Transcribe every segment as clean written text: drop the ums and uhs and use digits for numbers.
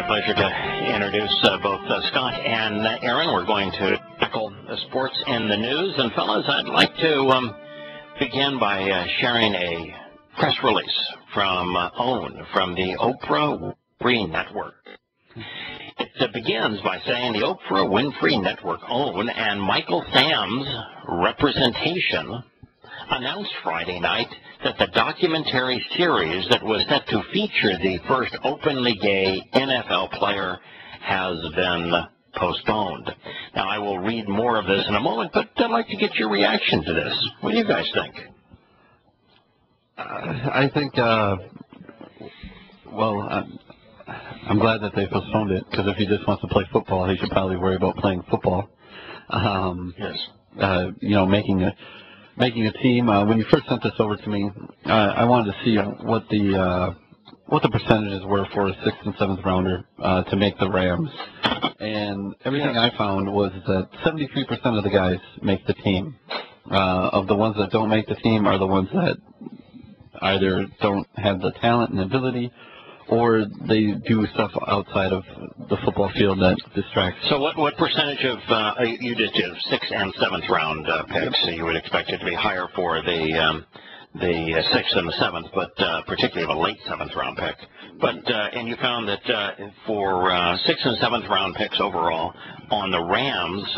pleasure to introduce both Scott and Aaron. We're going to tackle sports in the news. And fellas, I'd like to begin by sharing a press release from OWN, from the Oprah Winfrey Network. It begins by saying the Oprah Winfrey Network, OWN, and Michael Sam's representation announced Friday night that the documentary series that was set to feature the first openly gay NFL player has been postponed. Now, I will read more of this in a moment, but I'd like to get your reaction to this. What do you guys think? I think, I'm glad that they postponed it, because if he just wants to play football, he should probably worry about playing football. Yes. Making a team. When you first sent this over to me, I wanted to see what the percentages were for a 6th and 7th rounder to make the Rams. And everything I found was that 73% of the guys make the team. Of the ones that don't make the team are the ones that either don't have the talent and ability, or they do stuff outside of the football field that distracts. So what percentage of, you did 6th and 7th round picks, so you would expect it to be higher for the 6th and the 7th, but particularly the late 7th round pick. But, and you found that for 6th and 7th round picks overall, on the Rams,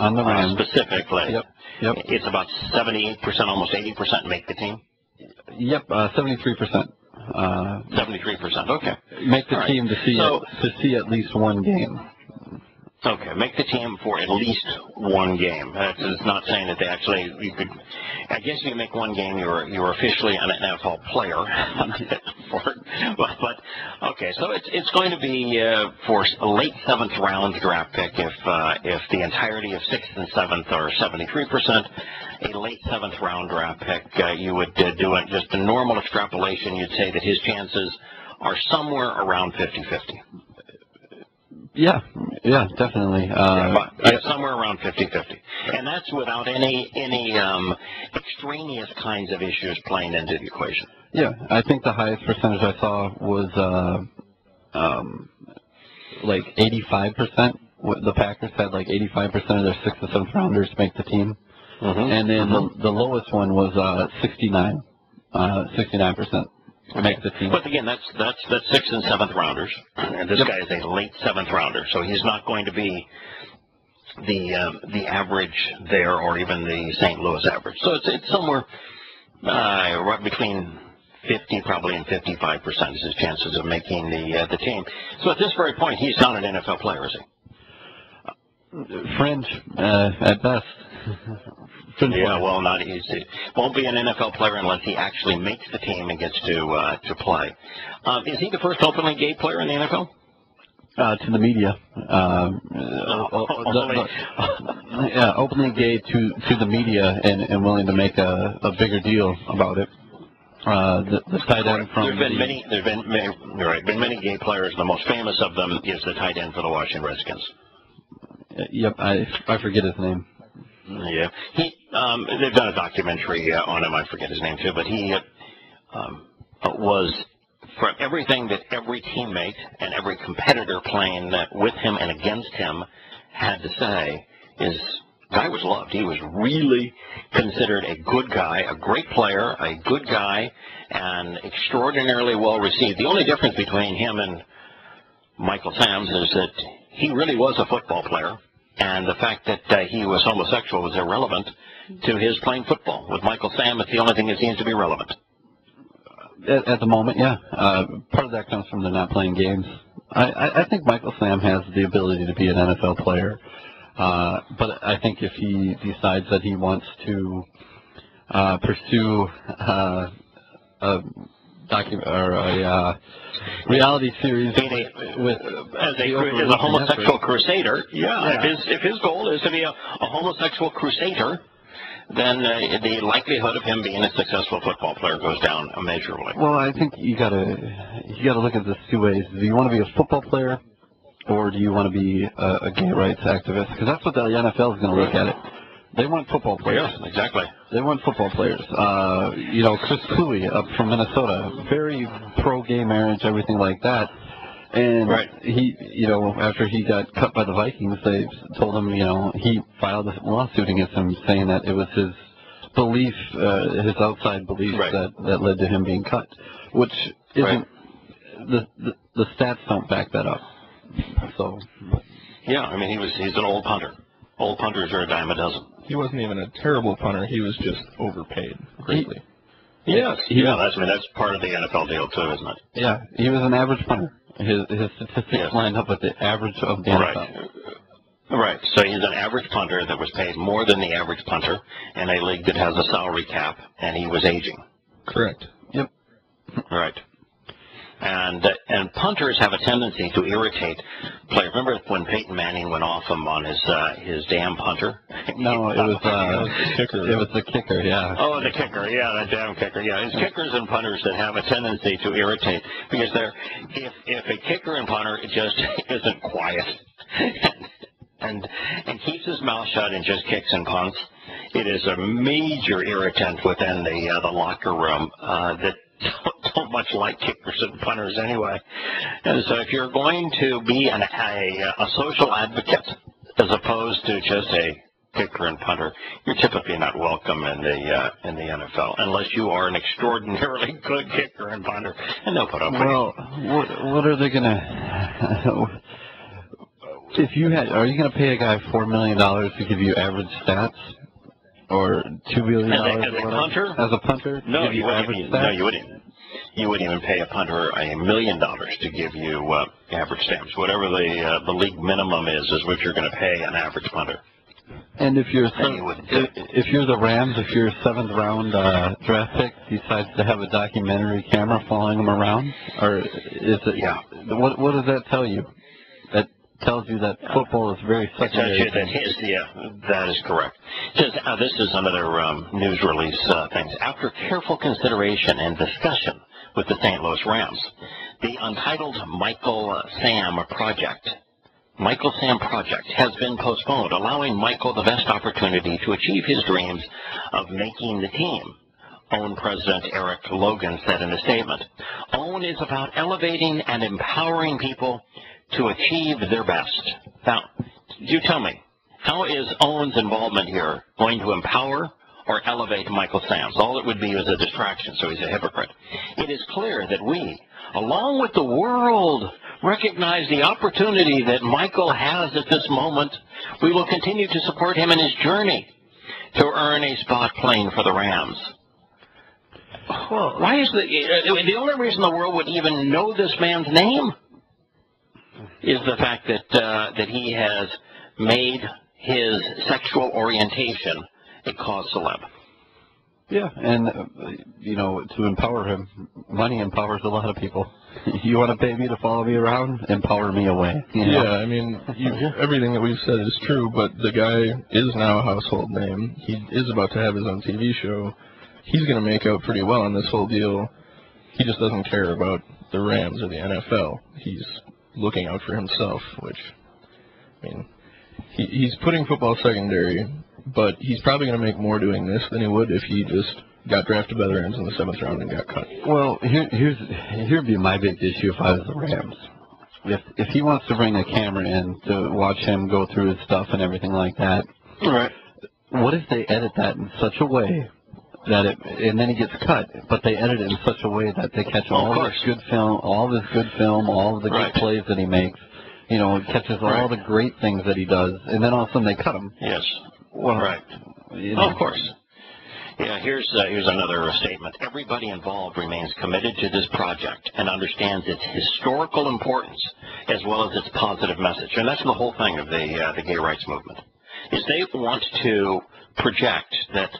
specifically, yep. It's about 78%, almost 80% make the team? Yep, 73%. 73%. Okay. Make the team to see at least one game. Okay, make the team for at least one game. It's not saying that they actually. You could. I guess you make one game. You're officially an NFL player. but okay, so it's going to be for a late 7th round draft pick if the entirety of 6th and 7th are 73%. A late 7th round draft pick, you would do it just a normal extrapolation. You'd say that his chances are somewhere around 50-50. Yeah, definitely. Somewhere around 50-50. And that's without any extraneous kinds of issues playing into the equation. Yeah, I think the highest percentage I saw was like 85%. The Packers had like 85% of their 6th and 7th rounders make the team. Mm-hmm. And then the lowest one was 69%. Make the team. But again, that's 6th and 7th rounders, and this guy is a late 7th rounder, so he's not going to be the average there, or even the St. Louis average. So it's somewhere right between 50 probably and 55% is his chances of making the team. So at this very point, he's not an NFL player, is he? Fringe, at best. Yeah, well, not easy. Won't be an NFL player unless he actually makes the team and gets to play. Is he the first openly gay player in the NFL? To the media. Openly gay to the media and willing to make a bigger deal about it. The tight end from there's been many gay players. The most famous of them is the tight end for the Washington Redskins. Yep, I forget his name. Yeah, they've done a documentary on him. I forget his name too, but he was, for everything that every teammate and every competitor playing with him and against him had to say, is guy was loved. He was really considered a good guy, a great player, a good guy, and extraordinarily well received. The only difference between him and Michael Sams is that he really was a football player. And the fact that he was homosexual was irrelevant to his playing football. With Michael Sam, it's the only thing that seems to be relevant. At the moment, yeah. Part of that comes from the not playing games. I think Michael Sam has the ability to be an NFL player. But I think if he decides that he wants to pursue a reality series as a homosexual crusader. Yeah. If his goal is to be a homosexual crusader, then the likelihood of him being a successful football player goes down immeasurably. Well, I think you gotta look at this two ways. Do you want to be a football player, or do you want to be a gay rights activist? Because that's what the NFL is going to look at it. They want football players. Yeah, exactly. They want football players. Chris Cooley up from Minnesota, very pro-gay marriage, everything like that. And Right. he, after he got cut by the Vikings, they told him, he filed a lawsuit against him saying that it was his belief, his outside belief Right. that led to him being cut, which isn't, the stats don't back that up. So. Yeah, I mean, he's an old punter. Old punters are a dime a dozen. He wasn't even a terrible punter. He was just overpaid greatly. Yes. That's part of the NFL deal too, isn't it? Yeah, he was an average punter. His statistics lined up with the average of the NFL. Right. So he's an average punter that was paid more than the average punter in a league that has a salary cap, and he was aging. Correct. Yep. Right. And punters have a tendency to irritate players. Remember when Peyton Manning went off him on his damn punter? No, it was the kicker. It was the kicker, yeah. Oh, the kicker, yeah, the damn kicker, yeah. It's kickers and punters that have a tendency to irritate because if a kicker and punter just isn't quiet and keeps his mouth shut and just kicks and punts, it is a major irritant within the locker room that don't much like kickers and punters anyway. And so if you're going to be a social advocate as opposed to just a kicker and punter, you're typically not welcome in the NFL unless you are an extraordinarily good kicker and punter, and they'll put up with it. Well, what are they gonna? Are you gonna pay a guy $4 million to give you average stats, or $2 billion as a punter? As a punter? No, you wouldn't. You wouldn't even pay a punter $1 million to give you average stats. Whatever the league minimum is what you're going to pay an average punter. And if you're the Rams, if your 7th round draft pick decides to have a documentary camera following them around, or is it? Yeah. What does that tell you? That tells you that football is very secondary. That is correct. This is another news release thing. After careful consideration and discussion with the St. Louis Rams, the untitled Michael Sam project has been postponed, allowing Michael the best opportunity to achieve his dreams of making the team. OWN President Eric Logan said in a statement, OWN is about elevating and empowering people to achieve their best. Now, you tell me, how is OWN's involvement here going to empower or elevate Michael Sam? All it would be is a distraction, so he's a hypocrite. It is clear that we, along with the world, recognize the opportunity that Michael has at this moment. We will continue to support him in his journey to earn a spot playing for the Rams. Well, why is the only reason the world would even know this man's name is the fact that he has made his sexual orientation a cause celeb. Yeah, and to empower him, money empowers a lot of people. You want to pay me to follow me around? Empower me away. Yeah, I mean, everything that we've said is true, but the guy is now a household name. He is about to have his own TV show. He's going to make out pretty well on this whole deal. He just doesn't care about the Rams or the NFL. He's looking out for himself, which, I mean, he's putting football secondary, but he's probably going to make more doing this than he would if he just got drafted by the Rams in the 7th round and got cut. Well, here'd be my big issue if I was the Rams. If he wants to bring a camera in to watch him go through his stuff and everything like that, right? What if they edit that in such a way that and then he gets cut, but they edit it in such a way that they catch all of his good film, all of the good plays that he makes. It catches all the great things that he does, and then all of a sudden they cut him. Yes. Well, right. Of course. Yeah, here's another statement. Everybody involved remains committed to this project and understands its historical importance as well as its positive message. And that's the whole thing of the gay rights movement, is they want to project that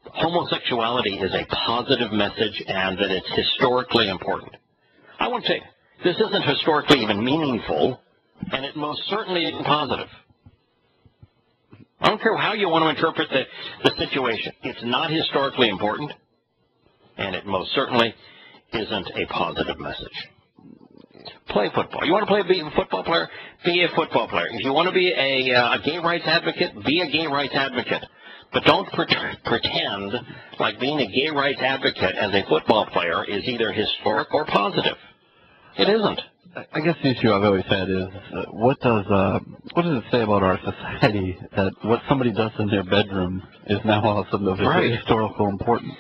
homosexuality is a positive message and that it's historically important. I want to say, this isn't historically even meaningful, and it most certainly isn't positive. I don't care how you want to interpret the situation. It's not historically important, and it most certainly isn't a positive message. Play football. You want to be a football player? Be a football player. If you want to be a gay rights advocate, be a gay rights advocate. But don't pretend like being a gay rights advocate as a football player is either historic or positive. It isn't. I guess the issue I've always had is what does it say about our society that what somebody does in their bedroom is now all of a sudden of historical importance?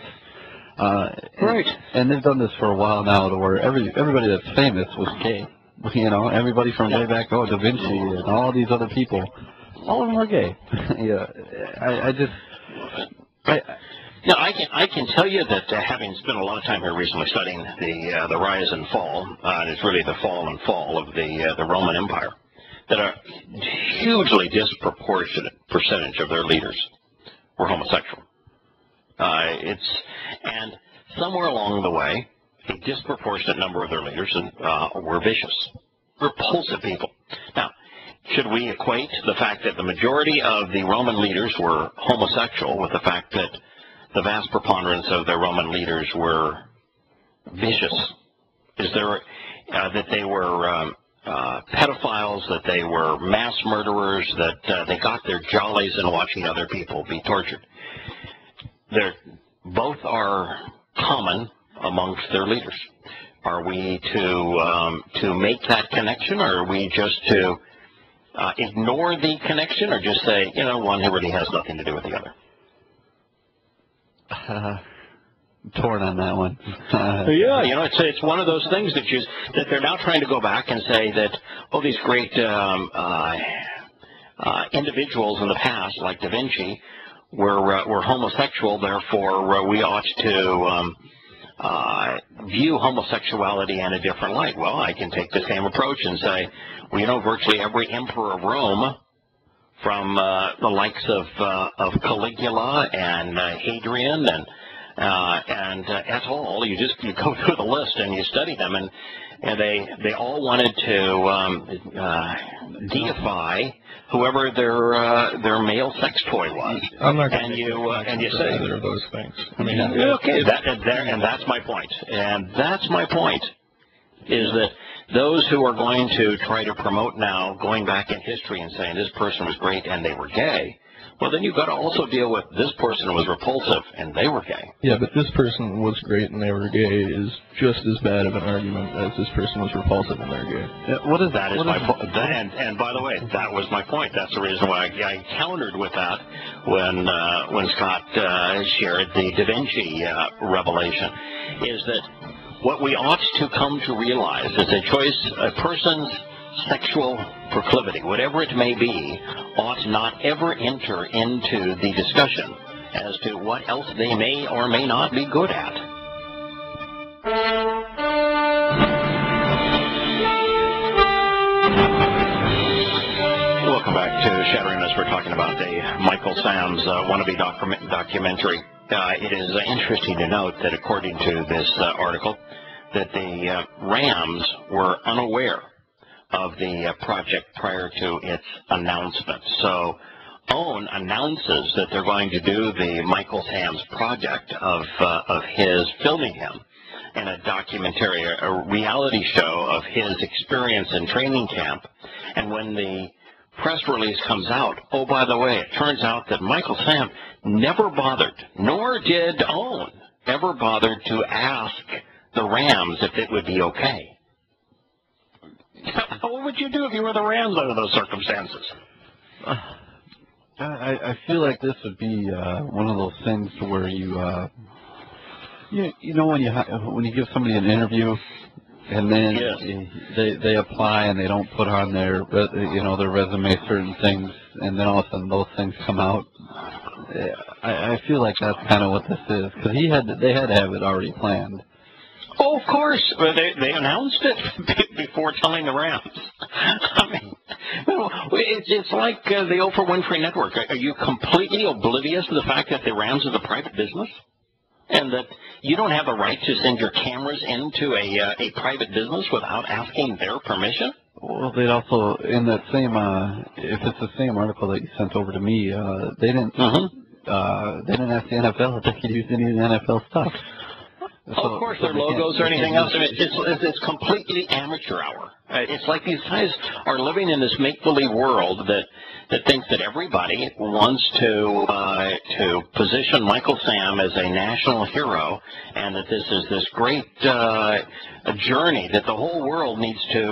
Right. And they've done this for a while now, to where everybody that's famous was gay. You know, everybody from way back, Da Vinci and all these other people, all of them are gay. Yeah, Yeah, I can tell you that having spent a lot of time here recently studying the rise and fall, and it's really the fall and fall of the Roman Empire, that a hugely disproportionate percentage of their leaders were homosexual. And somewhere along the way, a disproportionate number of their leaders were vicious, repulsive people. Now, should we equate the fact that the majority of the Roman leaders were homosexual with the fact that the vast preponderance of their Roman leaders were vicious? Is there that they were pedophiles, that they were mass murderers, that they got their jollies in watching other people be tortured? Both are common amongst their leaders. Are we to make that connection, or are we just to ignore the connection, or just say, you know, one really has nothing to do with the other? Torn on that one. Yeah, you know, it's one of those things that they're now trying to go back and say that, oh, these great individuals in the past, like Da Vinci, were homosexual, therefore we ought to view homosexuality in a different light. Well, I can take the same approach and say, well, you know, virtually every emperor of Rome, from the likes of Caligula and Hadrian and et al., you go through the list and you study them, and they all wanted to deify whoever their male sex toy was. I'm not going to say either of those things. I mean, okay, and that's my point. And that's my point, is that those who are going to try to promote now going back in history and saying this person was great and they were gay, well, then you've got to also deal with this person was repulsive and they were gay. Yeah, but this person was great and they were gay is just as bad of an argument as this person was repulsive and they're gay. What is that? And by the way, that was my point. That's the reason why I countered with that when Scott shared the Da Vinci revelation, is that what we ought to come to realize is a person's sexual proclivity, whatever it may be, ought not ever enter into the discussion as to what else they may or may not be good at. Welcome back to Shattering Us. We're talking about the Michael Sam's wannabe documentary. It is interesting to note that according to this article, that the Rams were unaware of the project prior to its announcement. So OWN announces that they're going to do the Michael Sam's project of his filming him in a documentary, a reality show of his experience in training camp. And when the press release comes out, oh, by the way, it turns out that Michael Sam never bothered, nor did OWN ever bothered to ask the Rams if it would be okay. What would you do if you were the Rams under those circumstances? I feel like this would be one of those things where you know when you give somebody an interview and then they apply and they don't put on their their resume certain things, and then all of a sudden those things come out. I feel like that's kind of what this is, because they had to have it already planned. Oh, of course. They announced it before telling the Rams. I mean, it's like the Oprah Winfrey Network. Are you completely oblivious to the fact that the Rams is a private business? And that you don't have a right to send your cameras into a private business without asking their permission? Well, they'd also, in that same, if it's the same article that you sent over to me, they didn't ask the NFL if they could use any of the NFL stuff. Of course, their logos or anything else. I mean, it's completely amateur hour. It's like these guys are living in this make-believe world that thinks that everybody wants to position Michael Sam as a national hero, and that this is this great journey that the whole world needs to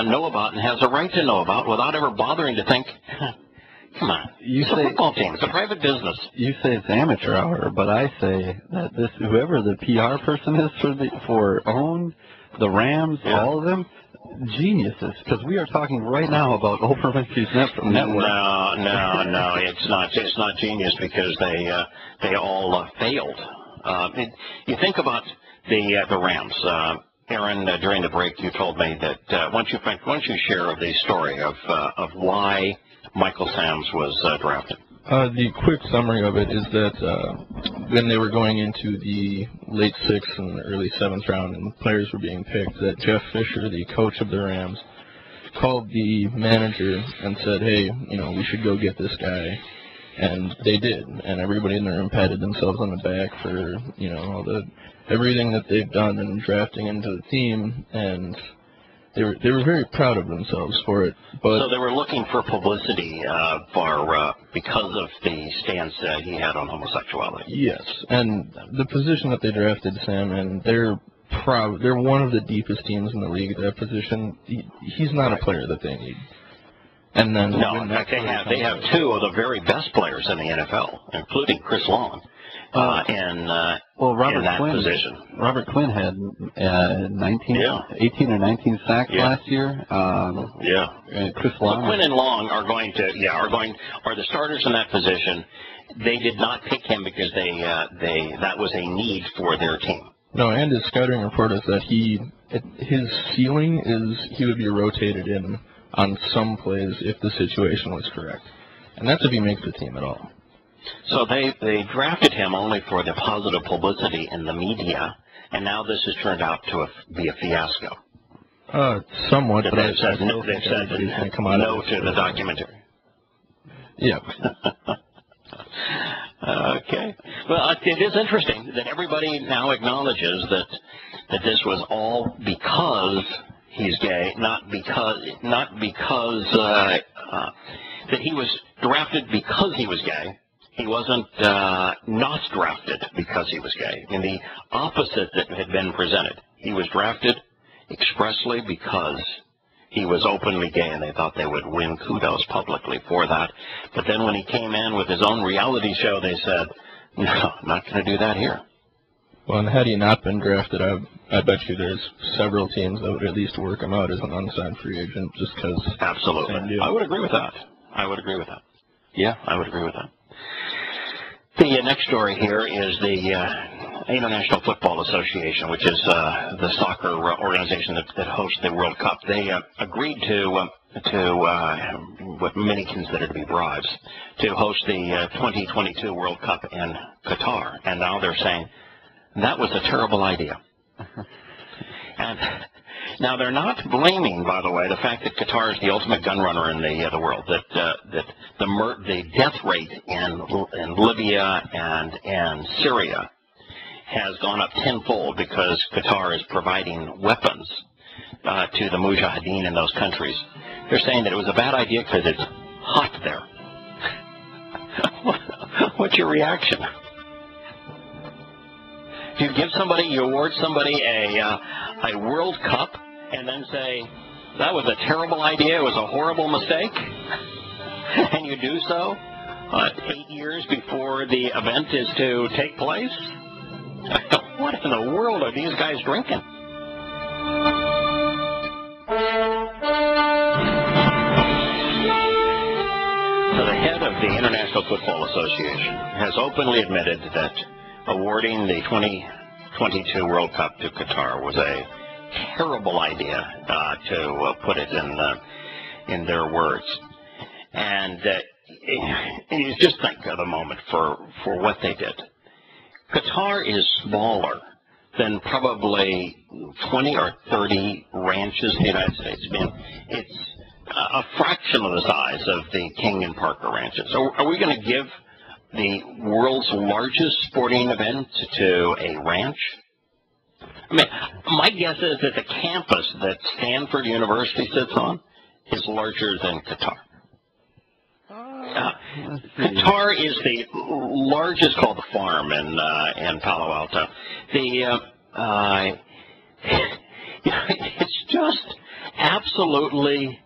know about and has a right to know about without ever bothering to think. Come on, it's a football team. It's a private business. You say it's amateur hour, but I say that whoever the PR person is for OWN, the Rams, all of them, geniuses. Because we are talking right now about Oprah Winfrey's network. No, it's not. It's not genius because they all failed. You think about the Rams. Aaron, during the break, you told me that why don't you share the story of why Michael Sams was drafted? The quick summary of it is that when they were going into the late 6th and early 7th round and players were being picked, that Jeff Fisher, the coach of the Rams, called the manager and said, hey, we should go get this guy. And they did. And everybody in the room patted themselves on the back for, all everything that they've done in drafting into the team. And they were very proud of themselves for it. But so they were looking for publicity because of the stance he had on homosexuality. Yes, and the position that they drafted Sam in, they're proud. They're one of the deepest teams in the league at that position. He's not a player that they need. And then no, in fact, they have two of the very best players in the NFL, including Chris Long. In that position. Robert Quinn had 18 or 19 sacks last year. And Chris Long. So Quinn and Long are the starters in that position. They did not pick him because that was a need for their team. No, and his scouting report is that his ceiling is he would be rotated in on some plays if the situation was correct, and that's if he makes the team at all. So they drafted him only for the positive publicity in the media, and now this has turned out to be a fiasco. Somewhat, but they've said no to the documentary. Yeah. Okay. Well, it is interesting that everybody now acknowledges that this was all because he's gay, not because that he was drafted because he was gay. He wasn't not drafted because he was gay. In the opposite that had been presented. He was drafted expressly because he was openly gay, and they thought they would win kudos publicly for that. But then when he came in with his own reality show, they said, no, not going to do that here. Well, and had he not been drafted, I bet you there's several teams that would at least work him out as an unsigned free agent just because. Absolutely. I would agree with that. Yeah, I would agree with that. The next story here is the International Football Association, which is the soccer organization that hosts the World Cup. They agreed to what many consider to be bribes to host the 2022 World Cup in Qatar, and now they're saying that was a terrible idea. And now they're not blaming, by the way, the fact that Qatar is the ultimate gun runner in the world. That the death rate in Libya and Syria has gone up tenfold because Qatar is providing weapons to the mujahideen in those countries. They're saying that it was a bad idea because it's hot there. What's your reaction? You award somebody a World Cup and then say, that was a terrible idea, it was a horrible mistake, and you do so 8 years before the event is to take place? What in the world are these guys drinking? So the head of the International Football Association has openly admitted that awarding the 2022 World Cup to Qatar was a terrible idea, to put it in their words. And you just think of the moment for what they did. Qatar is smaller than probably 20 or 30 ranches in the United States. I mean, it's a fraction of the size of the King and Parker ranches. So are we going to give the world's largest sporting event to a ranch? I mean, my guess is that the campus that Stanford University sits on is larger than Qatar. Qatar is the largest, called the Farm in Palo Alto. It's just absolutely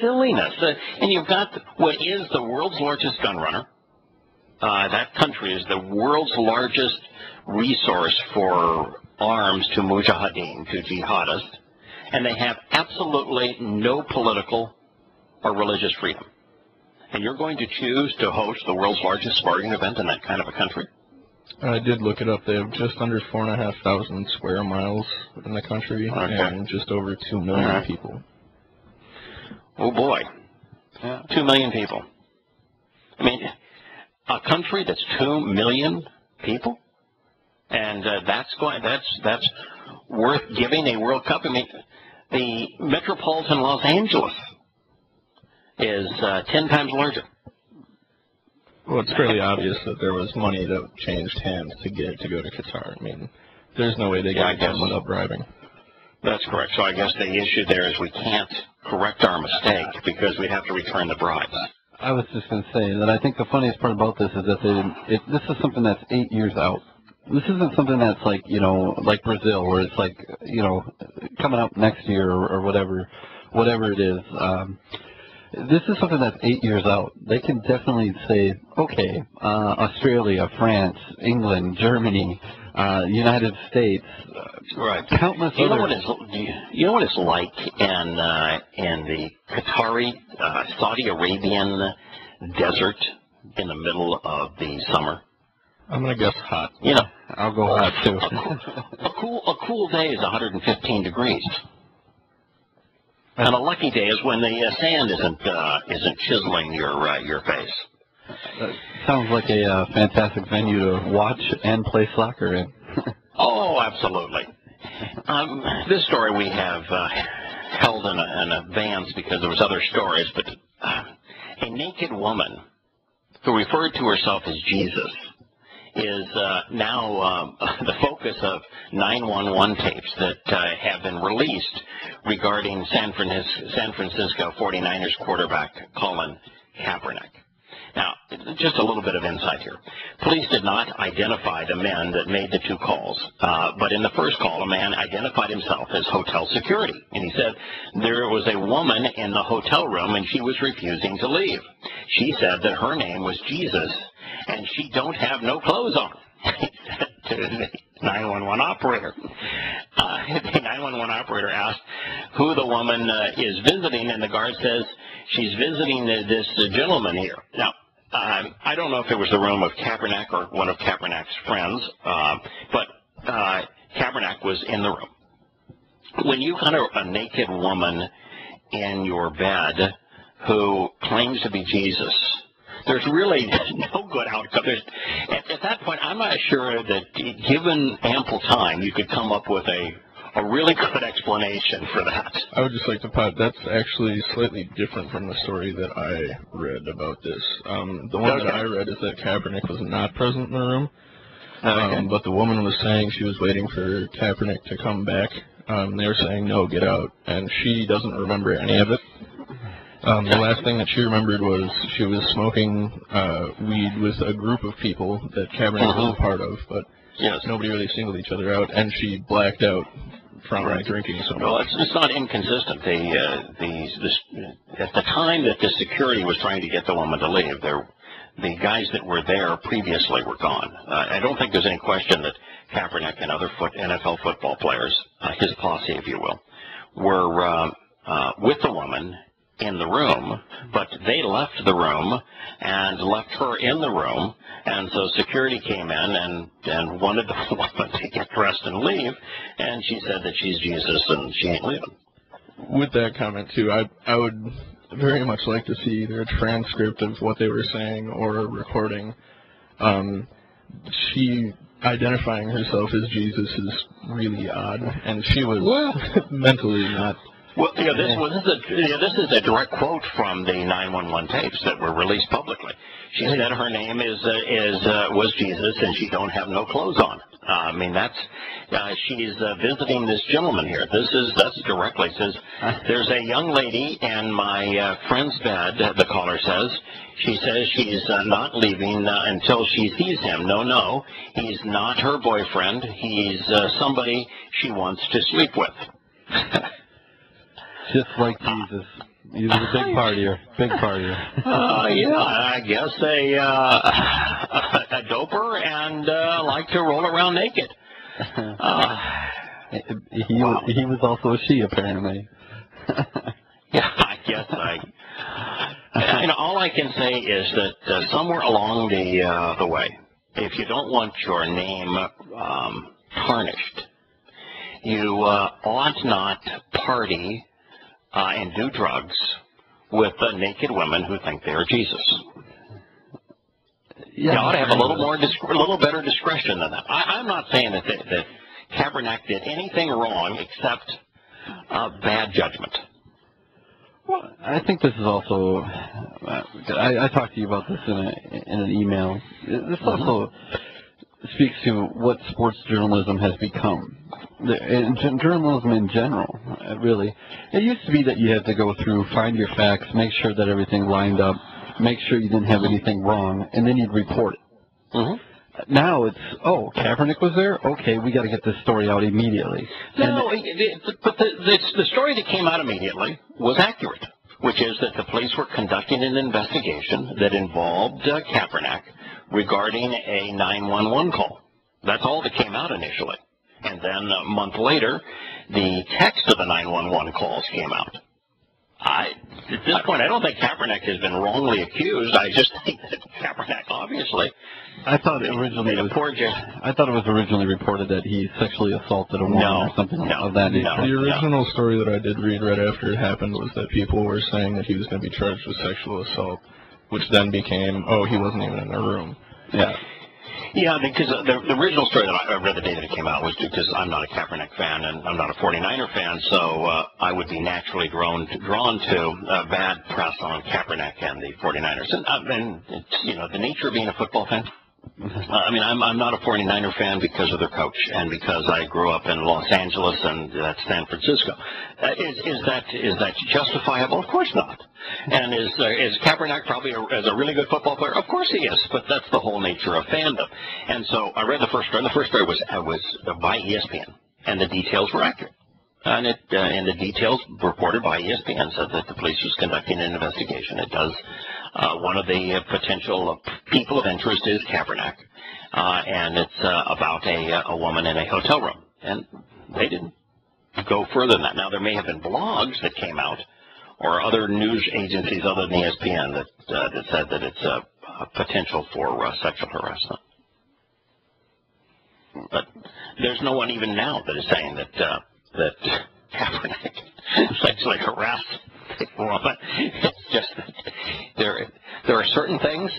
silliness. And you've got what is the world's largest gun runner. That country is the world's largest resource for arms to mujahideen, to jihadists, and they have absolutely no political or religious freedom. And you're going to choose to host the world's largest sporting event in that kind of a country? I did look it up. They have just under 4,500 square miles in the country, and just over 2 million people. Oh boy, 2 million people. I mean, a country that's 2 million people, and that's worth giving a World Cup. I mean, the metropolitan Los Angeles is 10 times larger. Well, it's fairly obvious that there was money that changed hands to get it to go to Qatar. I mean, there's no way they got it done without bribing. That's correct. So I guess the issue there is we can't correct our mistake because we'd have to return the bribes. I was just going to say that I think the funniest part about this is that this is something that's 8 years out. This isn't something that's like, like Brazil, where it's like, coming up next year or whatever it is. This is something that's 8 years out. They can definitely say, okay, Australia, France, England, Germany, United States, right? Countless you know others. You know what it's like in the Qatari, Saudi Arabian desert in the middle of the summer? I'm gonna guess hot. I'll go hot too. A cool day is 115 degrees. And a lucky day is when the sand isn't chiseling your face. That sounds like a fantastic venue to watch and play soccer in. Oh, absolutely. This story we have held in advance because there was other stories, but a naked woman who referred to herself as Jesus is now the focus of 911 tapes that have been released regarding San Francisco 49ers quarterback Colin Kaepernick. Now, just a little bit of insight here. Police did not identify the men that made the two calls, but in the first call, a man identified himself as hotel security, and he said there was a woman in the hotel room and she was refusing to leave. She said that her name was Jesus and she don't have no clothes on, he said to the 911 operator. The 911 operator asked who the woman is visiting, and the guard says she's visiting this gentleman here. Now, I don't know if it was the room of Kaepernick or one of Kaepernick's friends, but Kaepernick was in the room. When you got a naked woman in your bed who claims to be Jesus, there's really no good outcome. At that point, I'm not sure that given ample time, you could come up with a really good explanation for that. I would just like to point, that's actually slightly different from the story that I read about this. The one that I read is that Kaepernick was not present in the room, but the woman was saying she was waiting for Kaepernick to come back. They were saying, no, get out, and she doesn't remember any of it. The last thing that she remembered was she was smoking weed with a group of people that Kaepernick was a part of, but nobody really singled each other out, and she blacked out from drinking so much. Well, it's not inconsistent. At the time that the security was trying to get the woman to leave, the guys that were there previously were gone. I don't think there's any question that Kaepernick and other NFL football players, his posse, if you will, were with the woman in the room, but they left the room and left her in the room, and so security came in and wanted the woman to get dressed and leave, and she said that she's Jesus and she ain't leaving. With that comment, too, I would very much like to see either a transcript of what they were saying or a recording. She identifying herself as Jesus is really odd, and she was mentally not... Well, this is a direct quote from the 911 tapes that were released publicly. She said her name was Jesus, and she don't have no clothes on. I mean, she's visiting this gentleman here. That's directly says, there's a young lady in my friend's bed, the caller says. She says she's not leaving until she sees him. No, he's not her boyfriend. He's somebody she wants to sleep with. Just like Jesus. He was a big partier. Yeah, I guess a doper and like to roll around naked. He was also a she, apparently. Yeah, I guess all I can say is that somewhere along the way, if you don't want your name tarnished, you ought not party and do drugs with naked women who think they are Jesus. Yeah, you ought to have a little better discretion than that. I'm not saying that Kaepernick did anything wrong except bad judgment. Well, I think this is also. I talked to you about this in an email. This also speaks to what sports journalism has become. Journalism in general, really. It used to be that you had to go through, find your facts, make sure that everything lined up, make sure you didn't have anything wrong, and then you'd report it. Mm-hmm. Now it's, Kaepernick was there? Okay, we got to get this story out immediately. No, but the story that came out immediately was accurate, which is that the police were conducting an investigation that involved Kaepernick regarding a 911 call. That's all that came out initially. And then a month later, the text of the 911 calls came out. At this point, I don't think Kaepernick has been wrongly accused. I just think that Kaepernick, obviously, I thought it was originally reported that he sexually assaulted a woman or something of that nature. The original story that I did read right after it happened was that people were saying that he was going to be charged with sexual assault, which then became, he wasn't even in the room. Yeah. Yeah, because the original story that I read the day that it came out was because I'm not a Kaepernick fan and I'm not a 49er fan, so I would be naturally drawn to bad press on Kaepernick and the 49ers. And the nature of being a football fan. I'm not a 49er fan because of their coach and because I grew up in Los Angeles and that's San Francisco. Is that justifiable? Of course not. And is Kaepernick probably as a really good football player? Of course he is, but that's the whole nature of fandom. And so I read the first story. The first story was by ESPN, and the details were accurate. And the details reported by ESPN said that the police was conducting an investigation. It does. One of the potential people of interest is Kaepernick, and it's about a woman in a hotel room. And they didn't go further than that. Now, there may have been blogs that came out or other news agencies other than ESPN that said that it's a potential for sexual harassment. But there's no one even now that is saying that Kaepernick sexually harassed a woman. It's just that there are certain things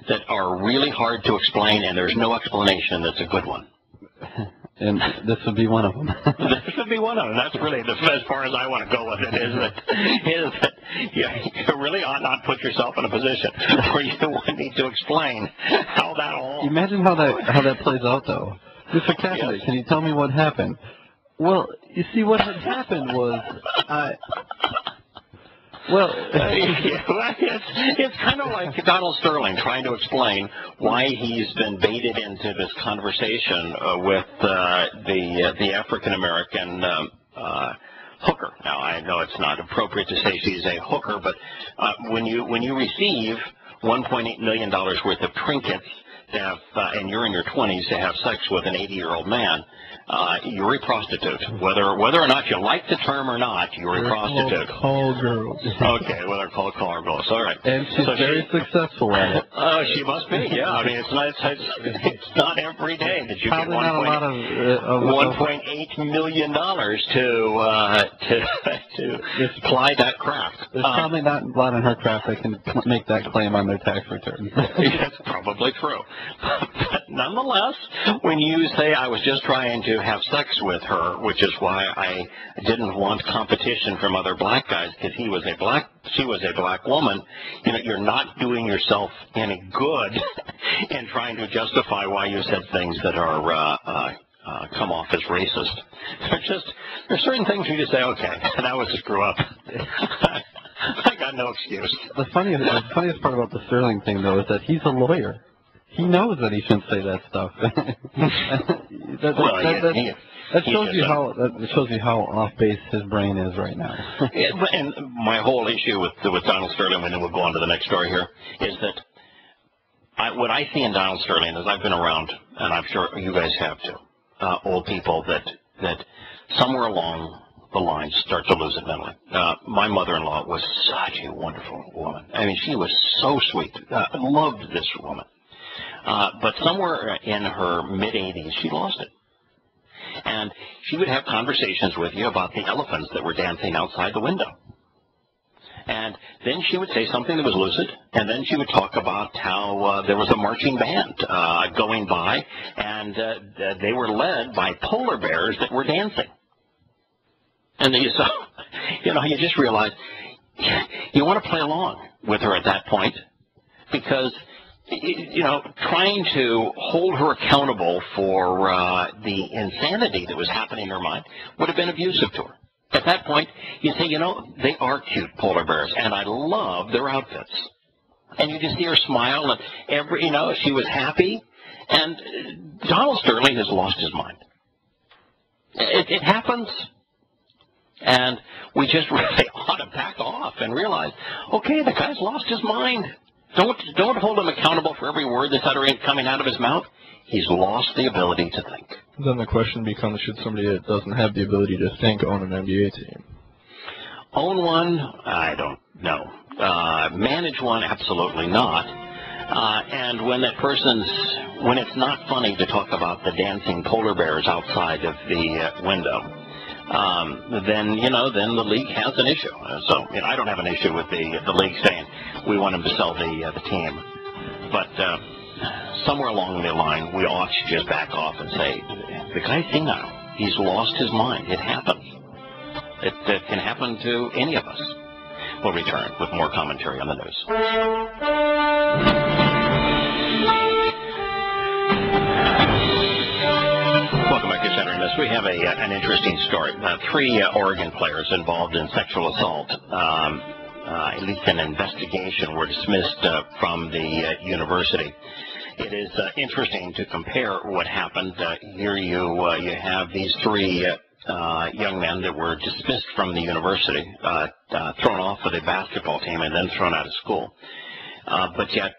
that are really hard to explain, and there's no explanation that's a good one. And this would be one of them. This would be one of them. That's really as far as I want to go with it, is that you really ought not put yourself in a position where you need to explain how that all... Imagine how that plays out, though. Mr. Kaepernick, yes. Can you tell me what happened? Well, you see, what had happened was... it's kind of like Donald Sterling trying to explain why he's been baited into this conversation with the African American hooker. Now, I know it's not appropriate to say she's a hooker, but when you receive $1.8 million worth of trinkets to have, and you're in your 20s to have sex with an 80-year-old man, you're a prostitute. Whether or not you like the term or not, you're a prostitute. Call girls. Okay, well, they're called call girls. All right. And she's very successful at it. She must be. Yeah. I mean, it's not every day that you probably get $1.8 million to ply that craft. There's probably not a lot in her craft that can make that claim on their tax return. That's probably true. But nonetheless, when you say I was just trying to have sex with her, which is why I didn't want competition from other black guys because she was a black woman, you're not doing yourself any good in trying to justify why you said things that are come off as racist. There's certain things you just say, okay, that was a screw up. I got no excuse. The funniest part about the Sterling thing, though, is that he's a lawyer. He knows that he shouldn't say that stuff. That shows you how off base his brain is right now. And my whole issue with Donald Sterling, and then we'll go on to the next story here, is that what I see in Donald Sterling is I've been around, and I'm sure you guys have too, old people that somewhere along the line start to lose it mentally. My mother-in-law was such a wonderful woman. I mean, she was so sweet. I loved this woman. But somewhere in her mid-80s, she lost it. And she would have conversations with you about the elephants that were dancing outside the window. And then she would say something that was lucid, and then she would talk about how there was a marching band going by, and they were led by polar bears that were dancing. And then you just realize you want to play along with her at that point, because trying to hold her accountable for the insanity that was happening in her mind would have been abusive to her. At that point, you say, they are cute polar bears, and I love their outfits. And you just see her smile, and she was happy. And Donald Sterling has lost his mind. It happens. And we just really ought to back off and realize, okay, the guy's lost his mind. Don't hold him accountable for every word that's coming out of his mouth. He's lost the ability to think. Then the question becomes, should somebody that doesn't have the ability to think own an NBA team? Own one? I don't know. Manage one? Absolutely not. And when it's not funny to talk about the dancing polar bears outside of the window, then the league has an issue. So I don't have an issue with the league saying we want him to sell the team, but somewhere along the line we ought to just back off and say the guy's senile. He's lost his mind. It happens. It can happen to any of us. We'll return with more commentary on the news. Welcome back to Saturday Miss. We have an interesting story. 3 Oregon players involved in sexual assault, at least an investigation, were dismissed from the university. It is interesting to compare what happened. Here you have these 3 young men that were dismissed from the university, thrown off of the basketball team, and then thrown out of school. But yet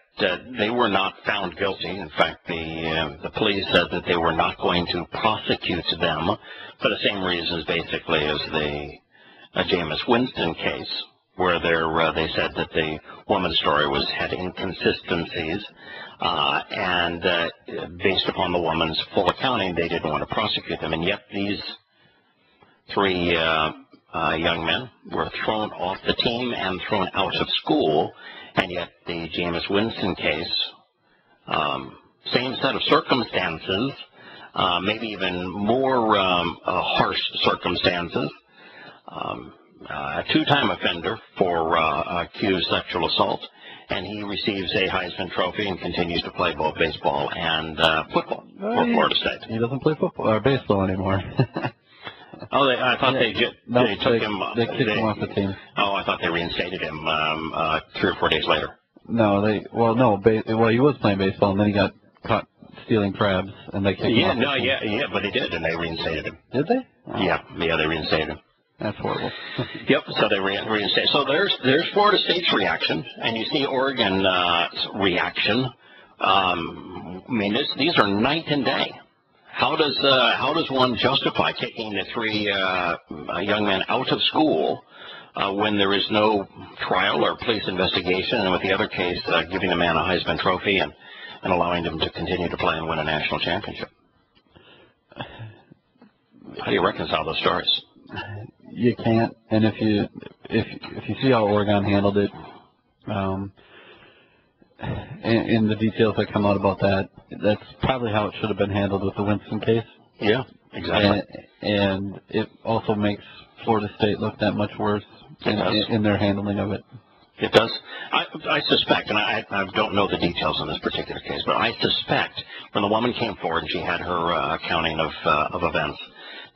they were not found guilty. In fact, the police said that they were not going to prosecute them for the same reasons, basically, as the Jameis Winston case, where they said that the woman's story had inconsistencies, and based upon the woman's full accounting, they didn't want to prosecute them. And yet these 3 young men were thrown off the team and thrown out of school. And yet the Jameis Winston case, same set of circumstances, maybe even more harsh circumstances, a 2-time offender for accused sexual assault, and he receives a Heisman Trophy and continues to play both baseball and football for Florida State. He doesn't play football or baseball anymore. Oh, I thought they took him. They kicked him off the team. Oh, I thought they reinstated him 3 or 4 days later. No, he was playing baseball, and then he got caught stealing crabs, and they kicked him off the team. But they did, and they reinstated him. Did they? Oh. Yeah, they reinstated him. That's horrible. Yep, so they reinstated. So there's Florida State's reaction, and you see Oregon's reaction. These are night and day. How does one justify taking the 3 young men out of school when there is no trial or police investigation, and with the other case giving a man a Heisman Trophy and allowing him to continue to play and win a national championship? How do you reconcile those stories? You can't, and if you see how Oregon handled it, in the details that come out about that, that's probably how it should have been handled with the Winston case. Yeah, exactly. And it also makes Florida State look that much worse in their handling of it. It does. I suspect, and I don't know the details in this particular case, but I suspect when the woman came forward and she had her accounting of events,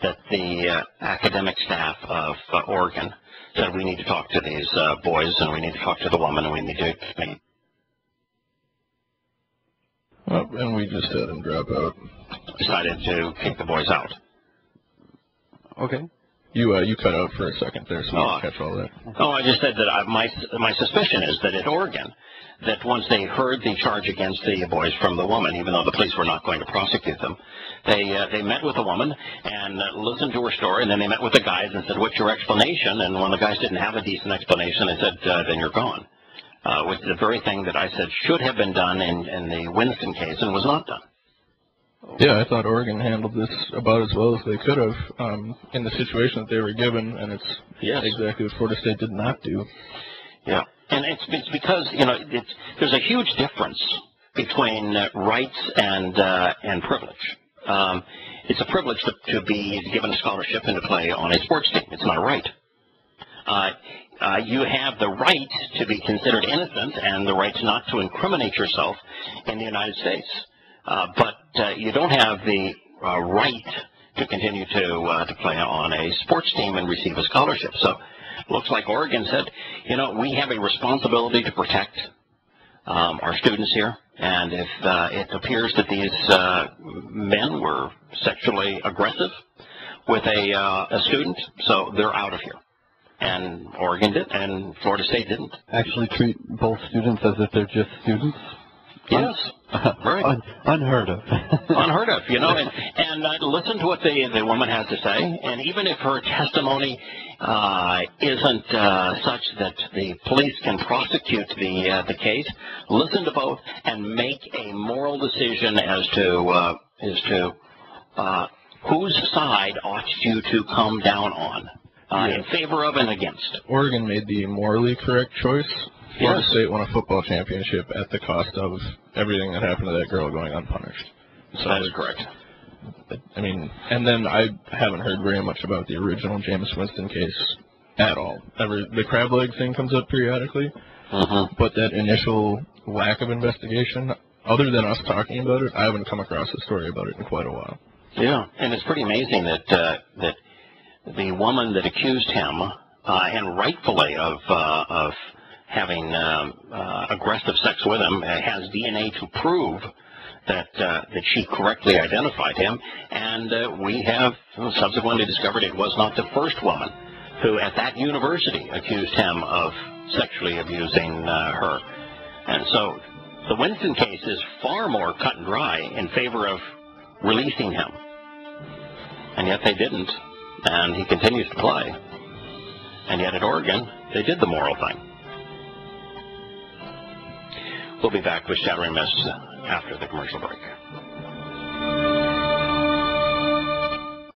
that the academic staff of Oregon said, we need to talk to these boys, and we need to talk to the woman, and we need to and we just had him drop out. Decided to kick the boys out. Okay. You cut out for a second there, so I didn't catch all that. Oh, I just said that my suspicion is that at Oregon, that once they heard the charge against the boys from the woman, even though the police were not going to prosecute them, they met with the woman and listened to her story, and then they met with the guys and said, what's your explanation? And when the guys didn't have a decent explanation, they said, then you're gone. Which is the very thing that I said should have been done in the Winston case and was not done. Yeah, I thought Oregon handled this about as well as they could have in the situation that they were given, and it's exactly what Florida State did not do. Yeah, and it's because, you know, there's a huge difference between rights and privilege. It's a privilege to be given a scholarship and to play on a sports team. It's not a right. You have the right to be considered innocent and the right not to incriminate yourself in the United States. But you don't have the right to continue to play on a sports team and receive a scholarship. So it looks like Oregon said, you know, we have a responsibility to protect our students here. And if it appears that these men were sexually aggressive with a student, so they're out of here. And Oregon did, and Florida State didn't. Actually treat both students as if they're just students? Yes, right. Unheard of. Unheard of, you know, and listen to what the woman has to say, and even if her testimony isn't such that the police can prosecute the case, listen to both and make a moral decision as to whose side ought you to come down on, in favor of and against. Oregon made the morally correct choice. Florida State won a football championship at the cost of everything that happened to that girl going unpunished. So that is correct. I mean, and then I haven't heard very much about the original Jameis Winston case at all. The crab leg thing comes up periodically, but that initial lack of investigation, other than us talking about it, I haven't come across a story about it in quite a while. Yeah, and it's pretty amazing that the woman that accused him, and rightfully of having aggressive sex with him, has DNA to prove that she correctly identified him, and we have subsequently discovered it was not the first woman who at that university accused him of sexually abusing her. And so the Winston case is far more cut and dry in favor of releasing him, and yet they didn't, and he continues to play. And yet at Oregon, they did the moral thing. We'll be back with Shattering Myths after the commercial break.